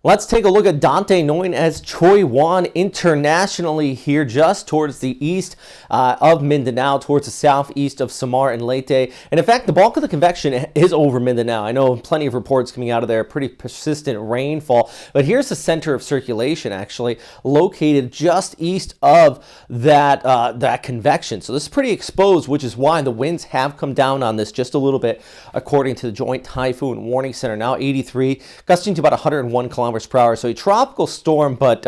Let's take a look at Dante, known as Choi-wan internationally here, just towards the east of Mindanao, towards the southeast of Samar and Leyte. And in fact, the bulk of the convection is over Mindanao. I know plenty of reports coming out of there, pretty persistent rainfall. But here's the center of circulation, actually, located just east of that convection. So this is pretty exposed, which is why the winds have come down on this just a little bit, according to the Joint Typhoon Warning Center. Now 83, gusting to about 101 kilometers per hour. So a tropical storm, but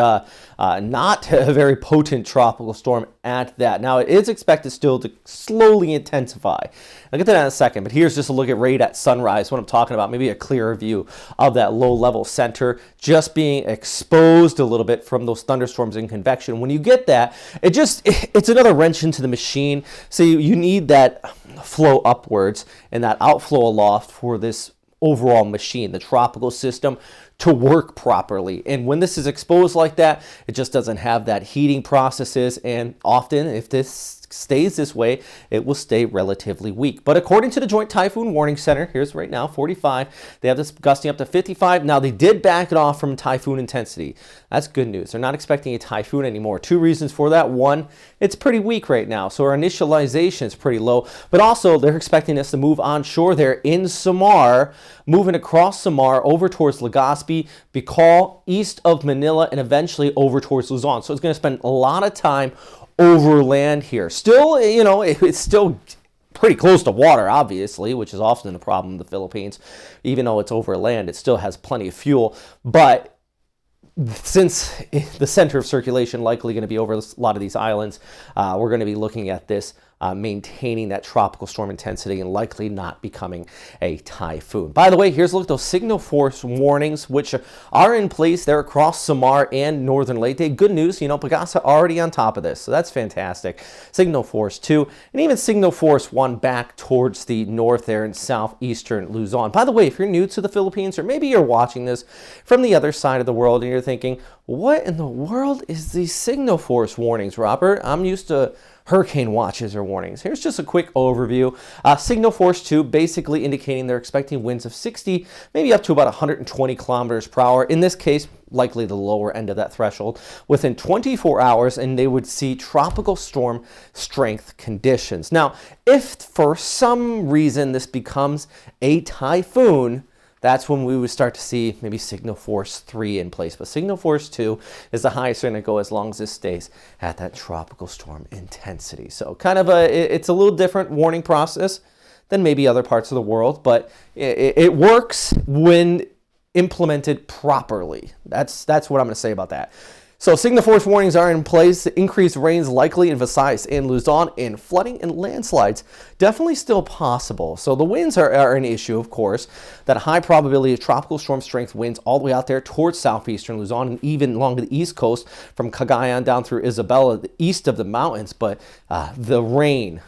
not a very potent tropical storm at that. Now it is expected still to slowly intensify. I'll get to that in a second, but here's just a look at right at sunrise, what I'm talking about, maybe a clearer view of that low level center just being exposed a little bit from those thunderstorms and convection. When you get that, it's another wrench into the machine. So you need that flow upwards and that outflow aloft for this overall machine, the tropical system, to work properly. And when this is exposed like that, it just doesn't have that heating processes, and often if this stays this way, it will stay relatively weak. But according to the Joint Typhoon Warning Center, here's right now 45, they have this gusting up to 55. Now they did back it off from typhoon intensity. That's good news. They're not expecting a typhoon anymore. Two reasons for that. One, it's pretty weak right now, so our initialization is pretty low, but also they're expecting us to move onshore there in Samar, moving across Samar over towards Legazpi, Bicol, east of Manila, and eventually over towards Luzon. So it's going to spend a lot of time overland here. Still, it's still pretty close to water, obviously, which is often a problem in the Philippines. Even though it's overland, it still has plenty of fuel. But since the center of circulation likely going to be over a lot of these islands, we're going to be looking at this maintaining that tropical storm intensity and likely not becoming a typhoon. By the way, here's a look at those signal force warnings, which are in place there across Samar and northern Leyte. Good news, Pagasa already on top of this, so that's fantastic. Signal force 2 and even signal force 1 back towards the north there in southeastern Luzon. By the way, if you're new to the Philippines, or maybe you're watching this from the other side of the world and you're thinking, what in the world is these signal force warnings, Robert? I'm used to hurricane watches or warnings. Here's just a quick overview. Signal force 2 basically indicating they're expecting winds of 60, maybe up to about 120 kilometers per hour. In this case, likely the lower end of that threshold, within 24 hours, and they would see tropical storm strength conditions. Now, if for some reason this becomes a typhoon, that's when we would start to see maybe signal force 3 in place. But signal force 2 is the highest they're going to go as long as this stays at that tropical storm intensity. So kind of it's a little different warning process than maybe other parts of the world, but it works when implemented properly. That's what I'm going to say about that. So signal force warnings are in place. Increased rains likely in Visayas and Luzon, and flooding and landslides definitely still possible. So the winds are an issue, of course. That high probability of tropical storm strength winds all the way out there towards southeastern Luzon and even along the east coast from Cagayan down through Isabela, the east of the mountains. But the rain,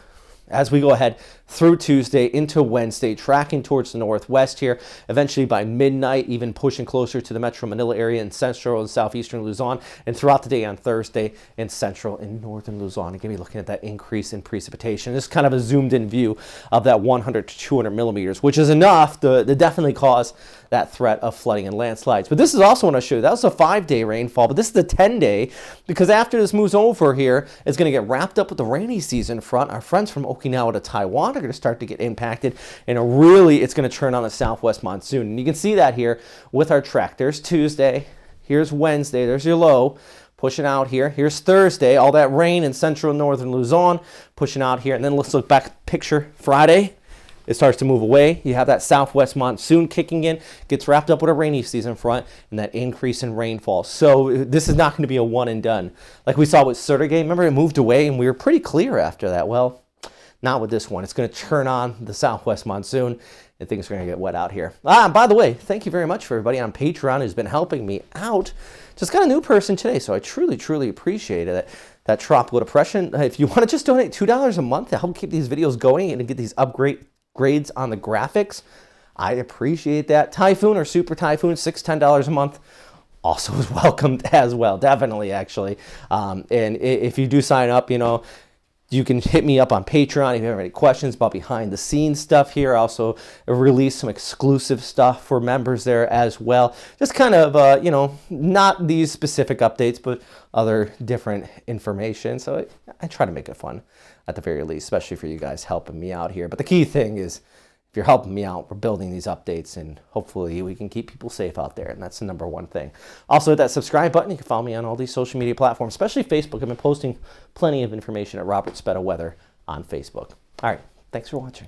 as we go ahead through Tuesday into Wednesday, tracking towards the northwest here, eventually by midnight, even pushing closer to the Metro Manila area in central and southeastern Luzon, and throughout the day on Thursday in central and northern Luzon. Again, we're looking at that increase in precipitation. This is kind of a zoomed in view of that 100 to 200 millimeters, which is enough to definitely cause that threat of flooding and landslides. But this is also what I show you. That was a 5-day rainfall, but this is the 10-day, because after this moves over here, it's going to get wrapped up with the rainy season front. Our friends from Okinawa to Taiwan are going to start to get impacted, and really it's going to turn on the southwest monsoon. And you can see that here with our track. There's Tuesday, here's Wednesday, there's your low pushing out here. Here's Thursday, all that rain in central and northern Luzon pushing out here. And then let's look back picture Friday. It starts to move away. You have that southwest monsoon kicking in, gets wrapped up with a rainy season front, and that increase in rainfall. So this is not going to be a one and done. Like we saw with Sergei, remember it moved away and we were pretty clear after that. Well, not with this one. It's going to turn on the southwest monsoon, and things are going to get wet out here. By the way, thank you very much for everybody on Patreon who's been helping me out. Just got a new person today, so I truly, truly appreciate it. That tropical depression. If you want to just donate $2 a month to help keep these videos going and to get these upgrades on the graphics, I appreciate that. Typhoon or super typhoon, $6-10 a month. Also is welcomed as well, definitely, actually. And if you do sign up, You can hit me up on Patreon if you have any questions about behind the scenes stuff here. I also release some exclusive stuff for members there as well. Just kind of, not these specific updates, but other different information. So I try to make it fun at the very least, especially for you guys helping me out here. But the key thing is, if you're helping me out, we're building these updates, and hopefully we can keep people safe out there, and that's the number one thing. Also, hit that subscribe button. You can follow me on all these social media platforms, especially Facebook. I've been posting plenty of information at Robert Speta Weather on Facebook. All right, thanks for watching.